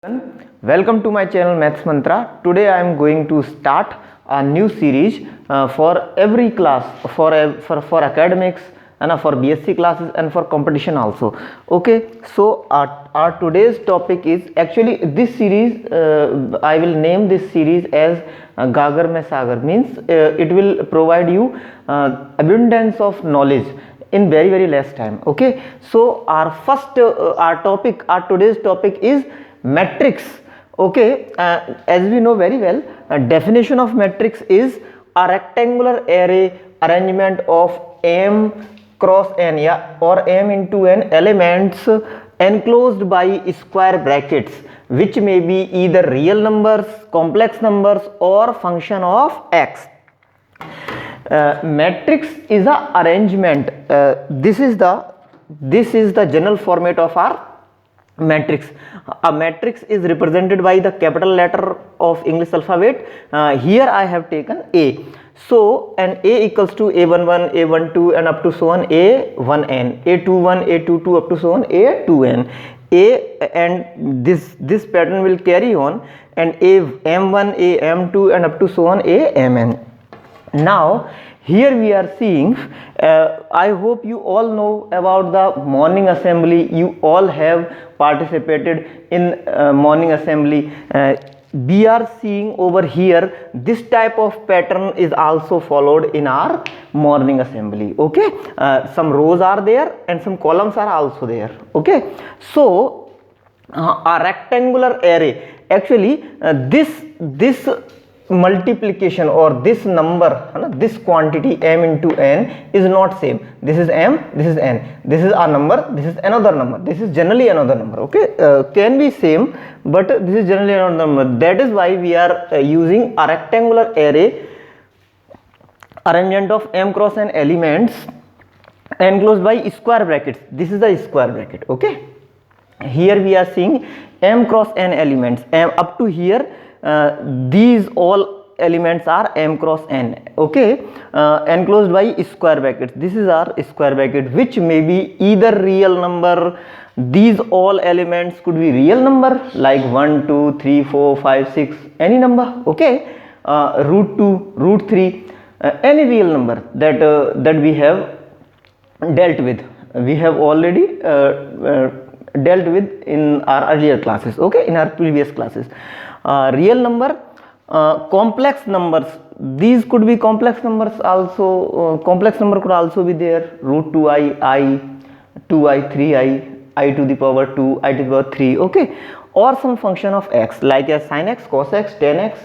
Welcome to my channel Maths Mantra. Today I am going to start a new series for every class, for academics and for BSc classes and for competition also. Okay, so our today's topic is actually this series. I will name this series as Gagar Mein Sagar, means it will provide you abundance of knowledge in very less time. Okay, so our first our today's topic is matrix. Okay, as we know very well, definition of matrix is a rectangular array arrangement of m cross n, yeah, or m into n elements enclosed by square brackets, which may be either real numbers, complex numbers, or function of x. Matrix is a arrangement. This is the general format of our matrix. A matrix is represented by the capital letter of English alphabet. Here I have taken A. So an A equals to A11, A12 and up to so on A1n, A21, A22 up to so on A2n. A and this pattern will carry on, and AM1, AM2 and up to so on AMN. Now here we are seeing, I hope you all know about the morning assembly. You all have participated in morning assembly. We are seeing over here this type of pattern is also followed in our morning assembly. Okay, some rows are there and some columns are also there. Okay, so a rectangular array, actually this multiplication or this number, this quantity m into n is not same. This is m, this is n, this is a number, this is another number, this is generally another number. Okay, can be same, but this is generally another number. That is why we are using a rectangular array arrangement of m cross n elements enclosed by square brackets. This is the square bracket. Okay, here we are seeing m cross n elements, m up to here. These all elements are m cross n. Okay, enclosed by square brackets. This is our square bracket, which may be either real number. These all elements could be real number like 1 2 3 4 5 6, any number. Okay, root 2, root 3, any real number that we have dealt with. We have already dealt with in our earlier classes. Okay, in our previous classes. Real number, complex numbers, these could be complex numbers also. Complex number could also be there, root 2i, I, 2i, 3i, I to the power 2, I to the power 3. Okay, or some function of x like as sin x, cos x, tan x,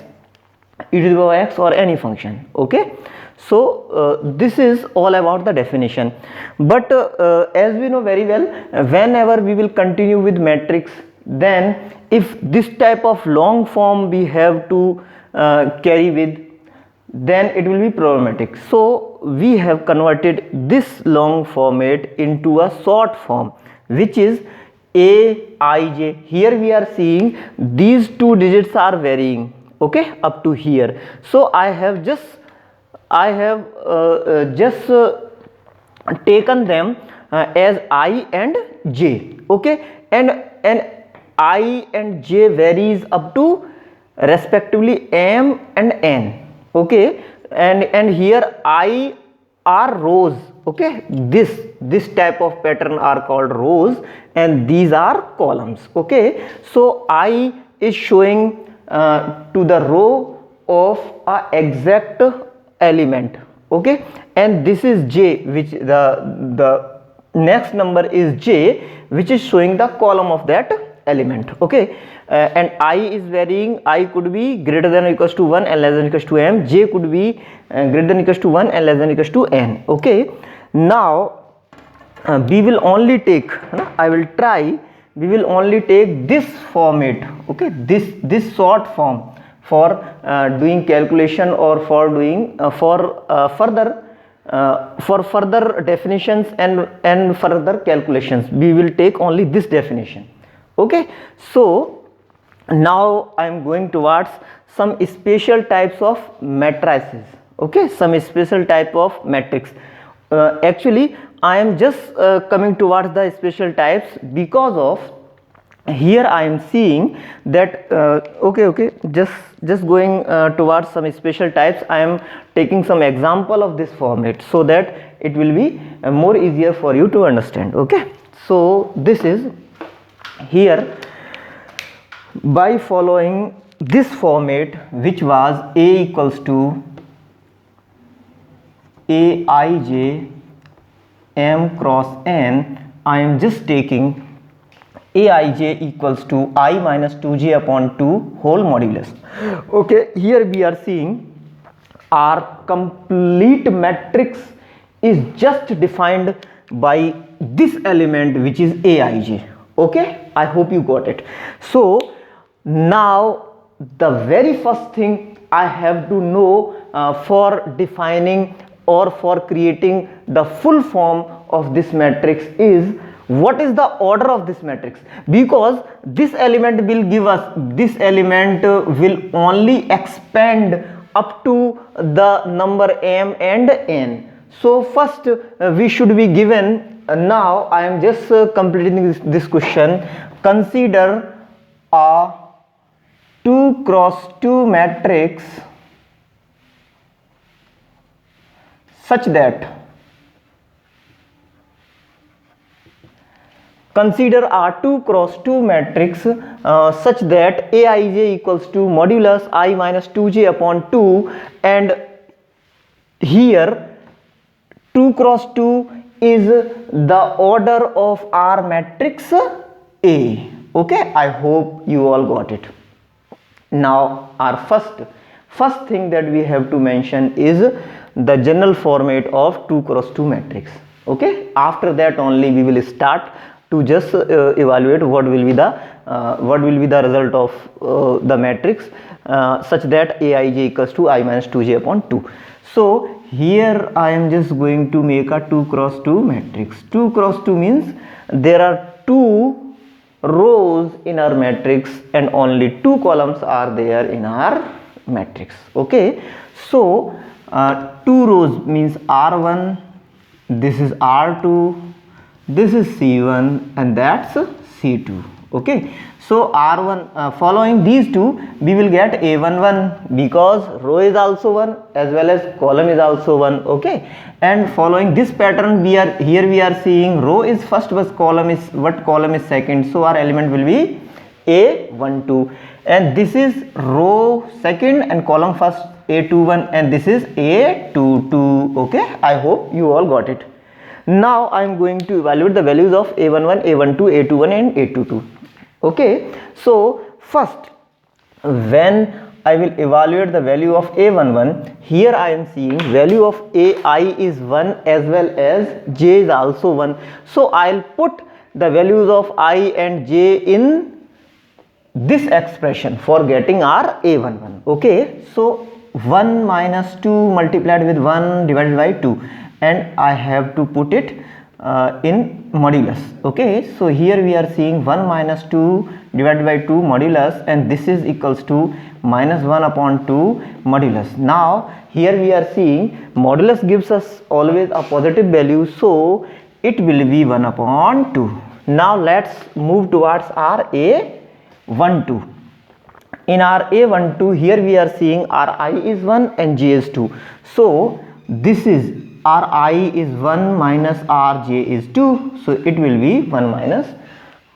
e to the power x, or any function. Okay, so this is all about the definition. But as we know very well, whenever we will continue with matrix, then if this type of long form we have to carry with, then it will be problematic. So we have converted this long format into a short form, which is Aij. Here we are seeing these two digits are varying. Okay, up to here. So I have just taken them as I and J. Okay, and I and J varies up to respectively m and n. Okay, and here I are rows. Okay, this type of pattern are called rows and these are columns. Okay, so I is showing to the row of a exact element. Okay, and this is J, which the next number is J, which is showing the column of that element. Okay, and I is varying. I could be greater than or equals to 1 and less than or equals to m. J could be greater than or equals to 1 and less than or equals to n. Okay, now we will only take, we will only take this format. Okay, this short form for doing calculation or for doing for further definitions and further calculations. We will take only this definition. Okay, so now I am going towards some special types of matrices. Okay, some special type of matrix. Actually I am just coming towards the special types because of here I am seeing that okay, just going towards some special types. I am taking some example of this format so that it will be more easier for you to understand. Okay, so this is here, by following this format, which was A equals to Aij m cross n, I am just taking Aij equals to I minus 2j upon 2 whole modulus. Okay, here we are seeing our complete matrix is just defined by this element, which is Aij. Okay, I hope you got it. So now the very first thing I have to know for defining or for creating the full form of this matrix is what is the order of this matrix, because this element will give us, this element will only expand up to the number m and n. So first we should be given, now I am just completing this question. Consider a 2 cross 2 matrix such that, consider a 2 cross 2 matrix such that Aij equals to modulus I minus 2j upon 2, and here 2 cross 2 is the order of our matrix A. Okay, I hope you all got it. Now our first thing that we have to mention is the general format of 2 cross 2 matrix. Okay, after that only we will start to just evaluate what will be the result of the matrix such that Aij equals to I minus 2j upon 2. So here I am just going to make a 2 cross 2 matrix. 2 cross 2 means there are 2 rows in our matrix and only 2 columns are there in our matrix. Okay, so 2 rows means R1, this is R2, this is C1, and that's C2. Okay, so R1 following these two we will get A11 because row is also 1 as well as column is also 1. Okay, and following this pattern we are seeing row is first but column is second, so our element will be A12, and this is row second and column first A21, and this is A22. Okay, I hope you all got it. Now I am going to evaluate the values of A11, A12, A21 and A22. Okay, so first when I will evaluate the value of A11, here I am seeing value of AI is 1 as well as J is also 1. So I will put the values of I and J in this expression for getting our A11. Okay, so 1 minus 2 multiplied with 1 divided by 2, and I have to put it in modulus. Okay, so here we are seeing 1 minus 2 divided by 2 modulus, and this is equals to minus 1 upon 2 modulus. Now here we are seeing modulus gives us always a positive value, so it will be 1 upon 2. Now let's move towards our A12. In our A12, here we are seeing our I is 1 and J is 2. So this is our I is 1 minus our J is 2. So it will be 1 minus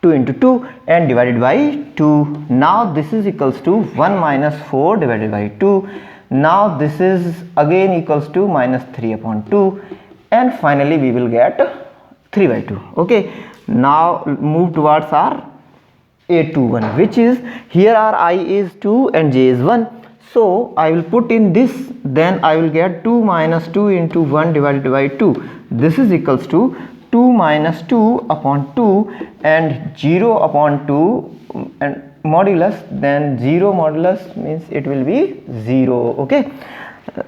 2 into 2 and divided by 2. Now this is equals to 1 minus 4 divided by 2. Now this is again equals to minus 3 upon 2, and finally we will get 3 by 2. Okay, now move towards our A21, which is here our I is 2 and J is 1. So I will put in this, then I will get 2 minus 2 into 1 divided by 2. This is equals to 2 minus 2 upon 2 and 0 upon 2 and modulus, then 0 modulus means it will be 0. Okay,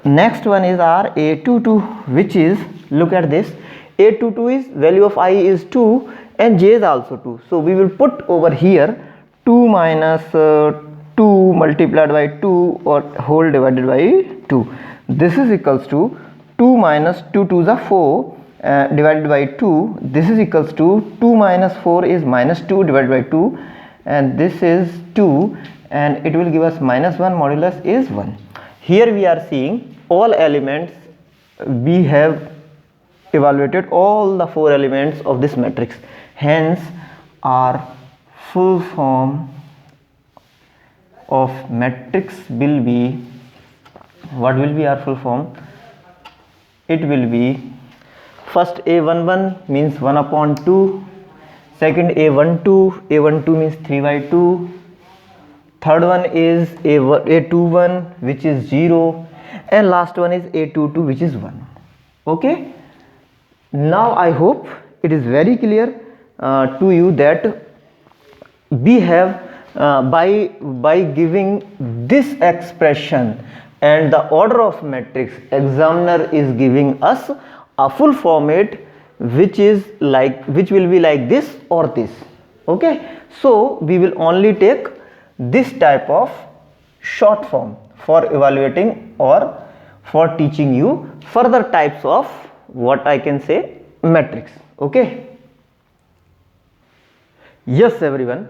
next one is our A22, which is, look at this, A22 is value of I is 2 and J is also 2. So we will put over here 2 minus 2 multiplied by 2 or whole divided by 2. This is equals to 2 minus 2 to the 4 divided by 2. This is equals to 2 minus 4 is minus 2 divided by 2, and this is 2, and it will give us -1 modulus is 1. Here we are seeing all elements. We have evaluated all the 4 elements of this matrix, hence our full form of matrix will be, what will be our full form? It will be, first A11 means 1/2, second A12 means 3/2, third one is A21 which is 0, and last one is A22 which is 1. Okay, now I hope it is very clear to you that we have by giving this expression and the order of matrix, examiner is giving us a full format which will be like this or this. Okay, so we will only take this type of short form for evaluating or for teaching you further types of, what I can say, matrix. Okay, yes everyone,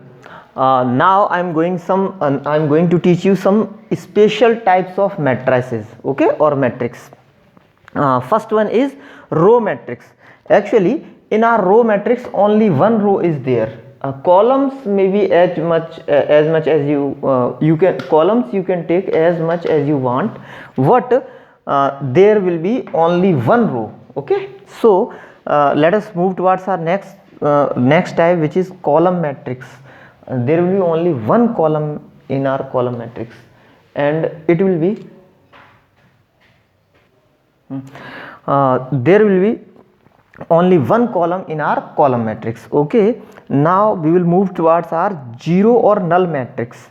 now I'm going to teach you some special types of matrices, okay, or matrix. First one is row matrix. Actually in our row matrix only one row is there. Columns may be as much as you can, columns you can take as much as you want, but there will be only one row. Okay, so let us move towards our next type, which is column matrix. There will be only one column in our column matrix, and it will be there will be only one column in our column matrix. Okay, now we will move towards our zero or null matrix.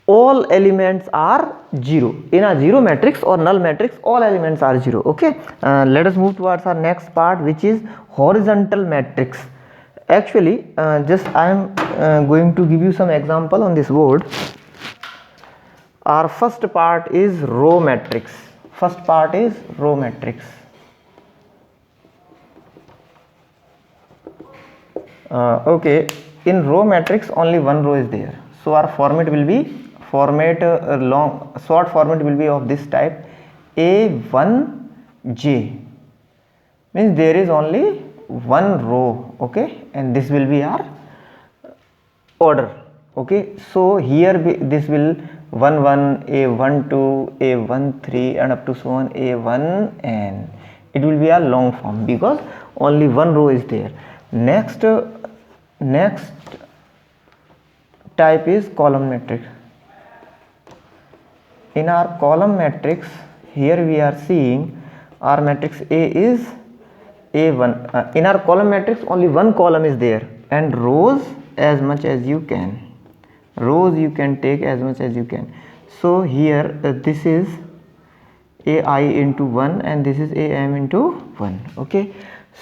All elements are 0 in a zero matrix or null matrix. All elements are 0. Okay, let us move towards our next part, which is horizontal matrix. Actually just I am going to give you some example on this board. Our first part is row matrix. First part is row matrix. Okay, in row matrix only one row is there, so our format will be short format will be of this type: A1J, means there is only one row. Okay, and this will be our order. Okay, so here this will 1 1 A12 A13 and up to so on A1n. It will be a long form because only one row is there. Next type is column matrix. In our column matrix, here we are seeing our matrix A is A1. In our column matrix only one column is there, and rows as much as you can. Rows you can take as much as you can. So here this is AI into 1 and this is AM into 1. Okay,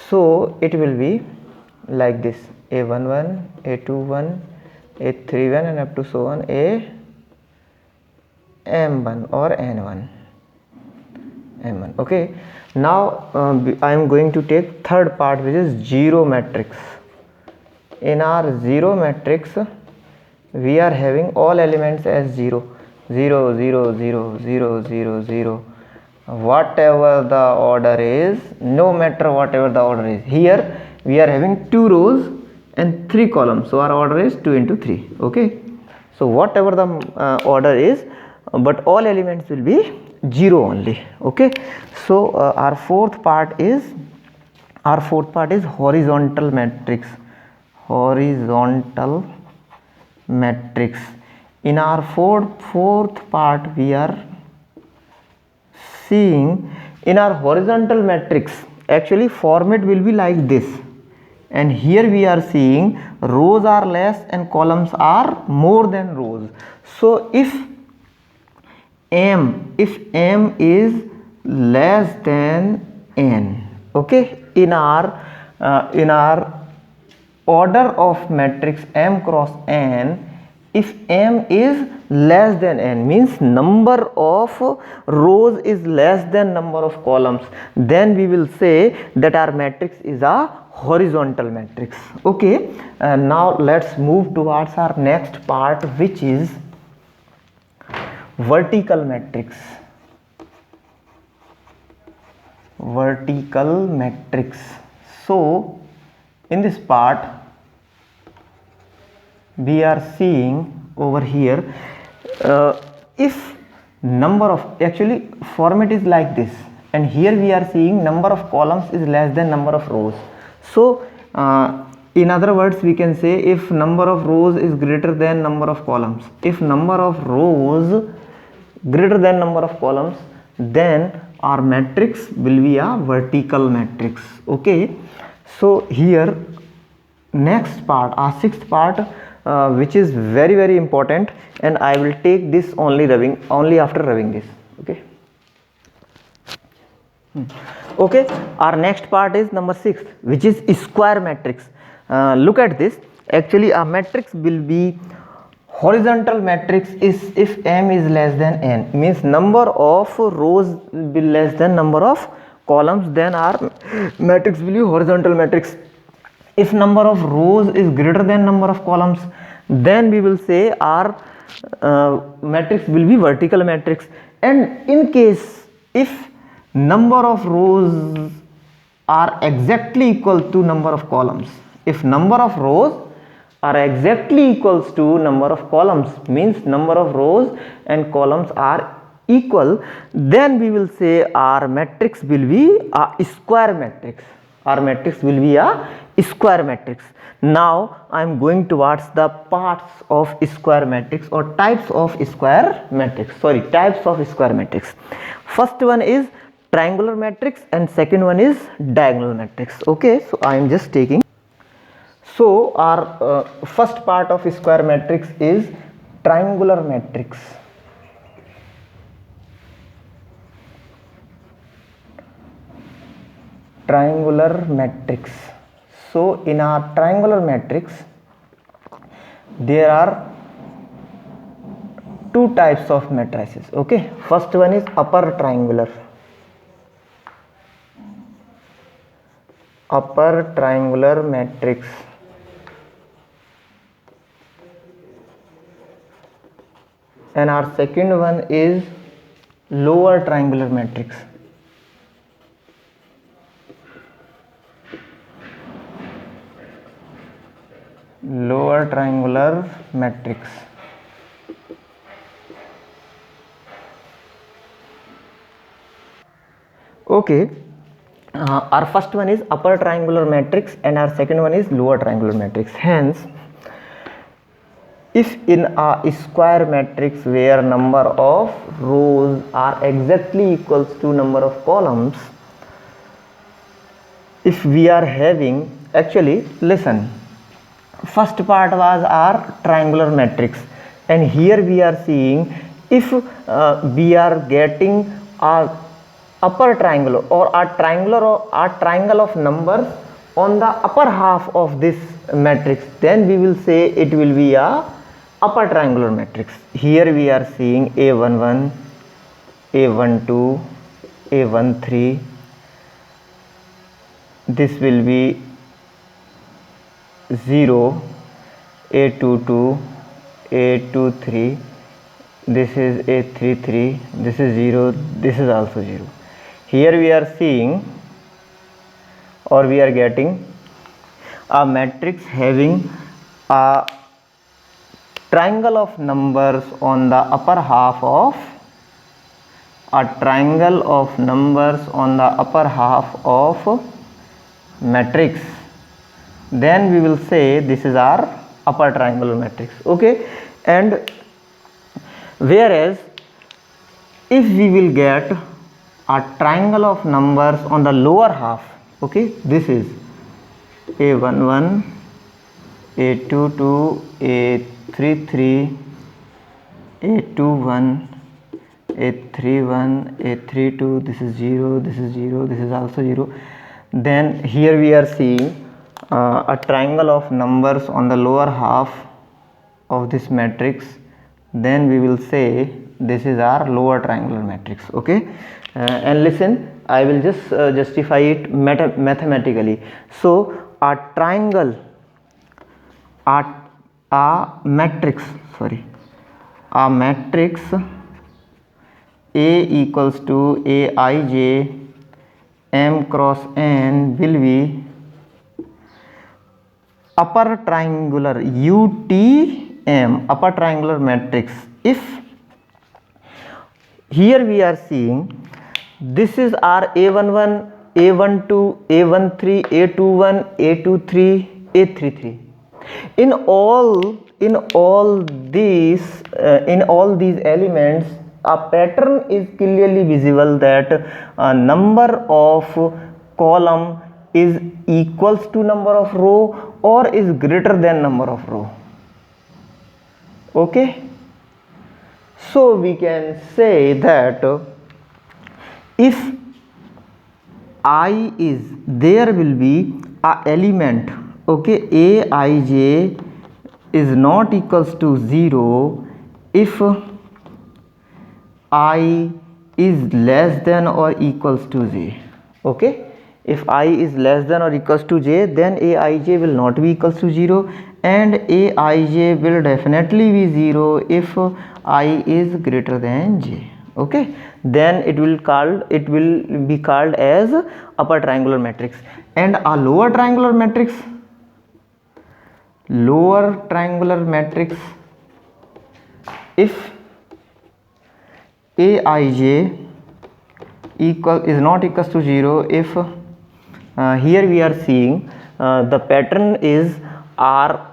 so it will be like this: A11, A21, A31 and up to so on AM1 or N1, M1. Okay, now I am going to take third part, which is zero matrix. In our zero matrix we are having all elements as 0 0 0 0 0 0 0, whatever the order is, no matter whatever the order is. Here we are having 2 rows and 3 columns, so our order is 2 into 3. Okay, so whatever the order is, but all elements will be 0 only. Okay, so our fourth part is horizontal matrix. Horizontal matrix. In our fourth part we are seeing, in our horizontal matrix actually format will be like this, and here we are seeing rows are less and columns are more than rows. So if m is less than n, okay, in our order of matrix m cross n, if m is less than n, means number of rows is less than number of columns, then we will say that our matrix is a horizontal matrix. Okay, now let's move towards our next part, which is vertical matrix. Vertical matrix. So in this part we are seeing over here, if number of, actually format is like this, and here we are seeing number of columns is less than number of rows. So in other words, we can say if number of rows is greater than number of columns, if number of rows greater than number of columns, then our matrix will be a vertical matrix. Okay, so here next part, our sixth part, which is very very important, and I will take this only after rubbing this. Okay. Okay, our next part is number 6, which is square matrix. Look at this. Actually a matrix will be horizontal matrix is if m is less than n, means number of rows will be less than number of columns, then our matrix will be horizontal matrix. If number of rows is greater than number of columns, then we will say our matrix will be vertical matrix. And in case if number of rows are exactly equal to number of columns, if number of rows are exactly equals to number of columns, means number of rows and columns are equal, then we will say our matrix will be a square matrix. Our matrix will be a square matrix. Now I am going towards the parts of square matrix, or types of square matrix. Sorry, types of square matrix. First one is triangular matrix and second one is diagonal matrix. Okay, so I am just taking. So our first part of square matrix is triangular matrix. Triangular matrix. So in our triangular matrix there are two types of matrices. Okay, first one is upper triangular. Upper triangular matrix. And our second one is lower triangular matrix. Lower triangular matrix. Okay, our first one is upper triangular matrix and our second one is lower triangular matrix. Hence, if in a square matrix where number of rows are exactly equals to number of columns, if we are having, actually listen, first part was our triangular matrix, and here we are seeing if we are getting a upper triangle or a triangle of numbers on the upper half of this matrix, then we will say it will be a upper triangular matrix. Here we are seeing A11, A12, A13. This will be 0, A22, A23. This is A33. This is 0. This is also 0. Here we are seeing, or we are getting a matrix having a triangle of numbers on the upper half of matrix. Then we will say this is our upper triangular matrix. Okay, and whereas if we will get a triangle of numbers on the lower half, okay, this is A11, A22, A33, A21, A31, A32. This is 0, this is 0, this is also 0. Then here we are seeing a triangle of numbers on the lower half of this matrix. Then we will say this is our lower triangular matrix. Okay, and listen, I will just justify it mathematically. So a triangle, a matrix A equals to Aij M cross N will be upper triangular UTM, upper triangular matrix. If here we are seeing this is our A11, A12, A13, A21, A23, A33. In all these elements, a pattern is clearly visible that number of column is equals to number of row or is greater than number of row. Okay, so we can say that if I is, there will be a element, okay, Aij is not equals to 0 if I is less than or equals to j. Okay, if I is less than or equals to j, then Aij will not be equals to 0, and Aij will definitely be 0 if I is greater than j. Okay, then it will be called as upper triangular matrix. And a lower triangular matrix if Aij is not equals to 0 if here we are seeing the pattern is R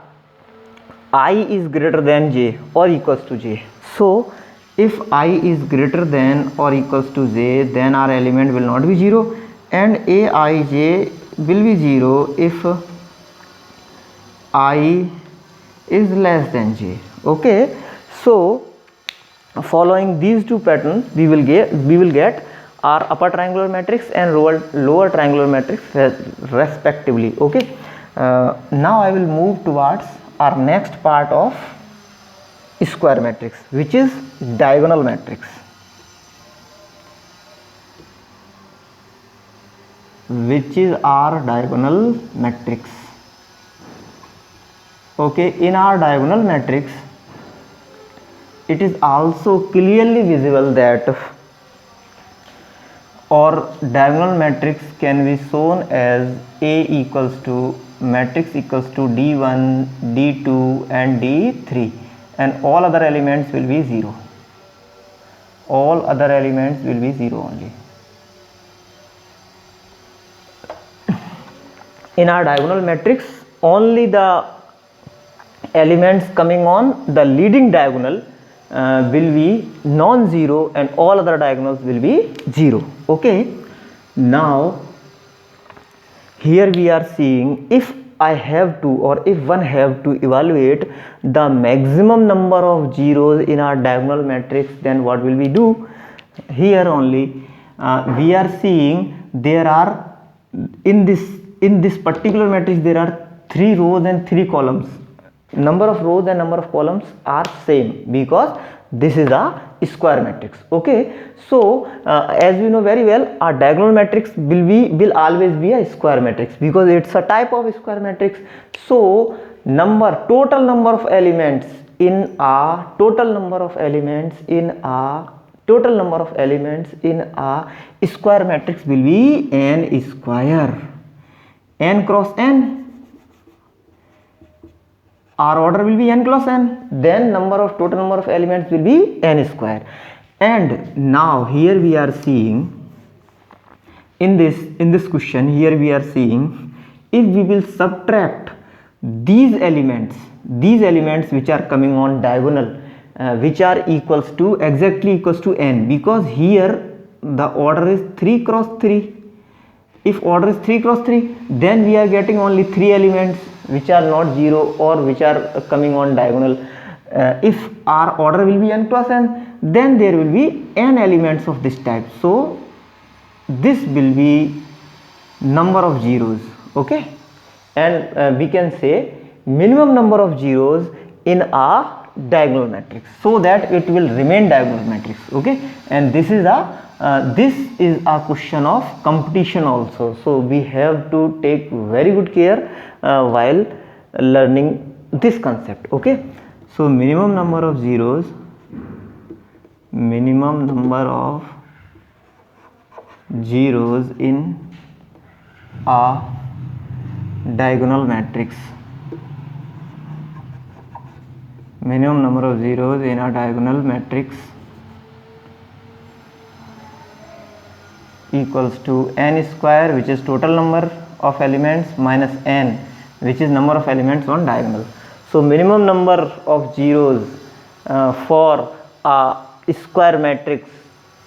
I is greater than j or equals to j. So if I is greater than or equals to j, then our element will not be 0, and Aij will be 0 if I is less than j. Okay, so following these two patterns we will get our upper triangular matrix and lower triangular matrix respectively. Okay, now I will move towards our next part of square matrix, which is diagonal matrix. Okay, in our diagonal matrix it is also clearly visible that or diagonal matrix can be shown as A equals to matrix equals to D1, D2 and D3, and all other elements will be 0. All other elements will be 0 only. In our diagonal matrix, only the elements coming on the leading diagonal will be non-zero, and all other diagonals will be 0. Okay, now here we are seeing if I have to, or if one have to evaluate the maximum number of zeros in our diagonal matrix, then what will we do? Here only we are seeing there are in this particular matrix there are 3 rows and 3 columns. Number of rows and number of columns are same because this is a square matrix. Okay, so as you know very well, our diagonal matrix will always be a square matrix because it's a type of square matrix. So total number of elements in a square matrix will be n square, n cross n. Our order will be n cross n, then total number of elements will be n square. And now here we are seeing in this question, here we are seeing if we will subtract these elements which are coming on diagonal, which are exactly equals to n, because here the order is 3 cross 3. If order is 3 cross 3, then we are getting only 3 elements which are not 0 or which are coming on diagonal. If our order will be n cross n, then there will be n elements of this type. So this will be number of zeros. Okay, and we can say minimum number of zeros in a diagonal matrix, so that it will remain diagonal matrix. Okay, and this is a question of competition also, so we have to take very good care while learning this concept. Okay, so minimum number of zeros in a diagonal matrix. Minimum number of zeros in a diagonal matrix equals to n square, which is total number of elements, minus n, which is number of elements on diagonal. So minimum number of zeros for a square matrix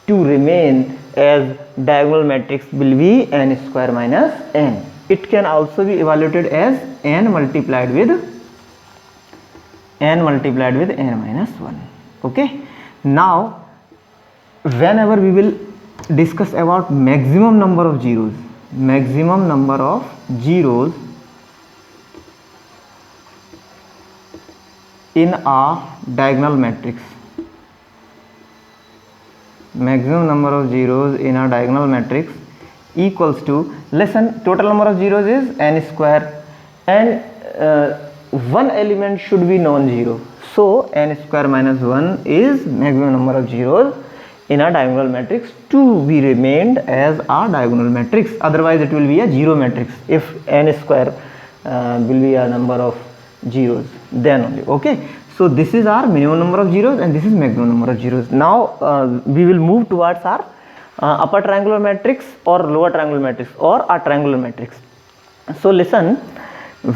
to remain as diagonal matrix will be n square minus n. It can also be evaluated as n multiplied with n minus 1. Okay, now whenever we will discuss about maximum number of zeros in a diagonal matrix, maximum number of zeros in a diagonal matrix equals to, listen, total number of zeros is n square, and one element should be non-zero, so n square minus 1 is maximum number of zeros in a diagonal matrix to be remained as a diagonal matrix. Otherwise it will be a zero matrix if n square will be a number of zeros, then only. Okay, so this is our minimum number of zeros and this is maximum number of zeros. Now we will move towards our upper triangular matrix or lower triangular matrix or a triangular matrix. So listen,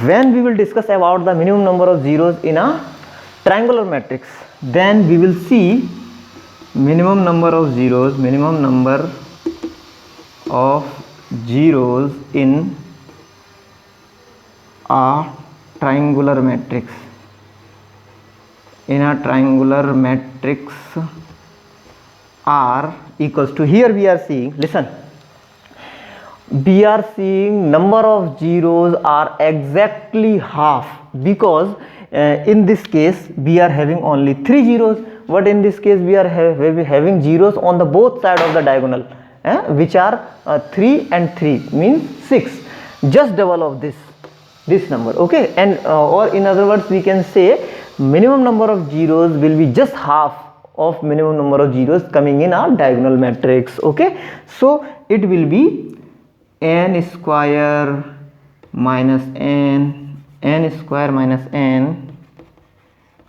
when we will discuss about the minimum number of zeros in a triangular matrix, then we will see minimum number of zeros in a triangular matrix. In a triangular matrix are equals to, here we are seeing, listen, we are seeing number of zeros are exactly half, because in this case we are having only 3 zeros, but in this case we are having zeros on the both side of the diagonal, which are 3 and 3 means 6, just double of this number. Okay, and or in other words we can say minimum number of zeros will be just half of minimum number of zeros coming in our diagonal matrix. Okay, so it will be n square minus n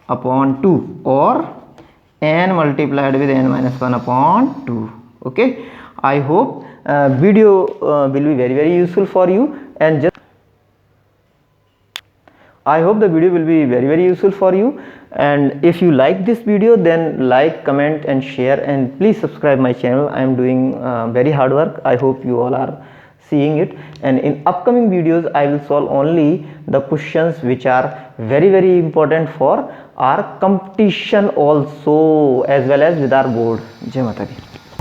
upon 2, or n multiplied with n minus 1 upon 2. Okay, I hope video will be very useful for you, and just I hope the video will be very useful for you. And if you like this video, then like, comment and share, and please subscribe my channel. I am doing very hard work. I hope you all are seeing it, and in upcoming videos I will solve only the questions which are very important for our competition also, as well as with our board. Jai Mata Di.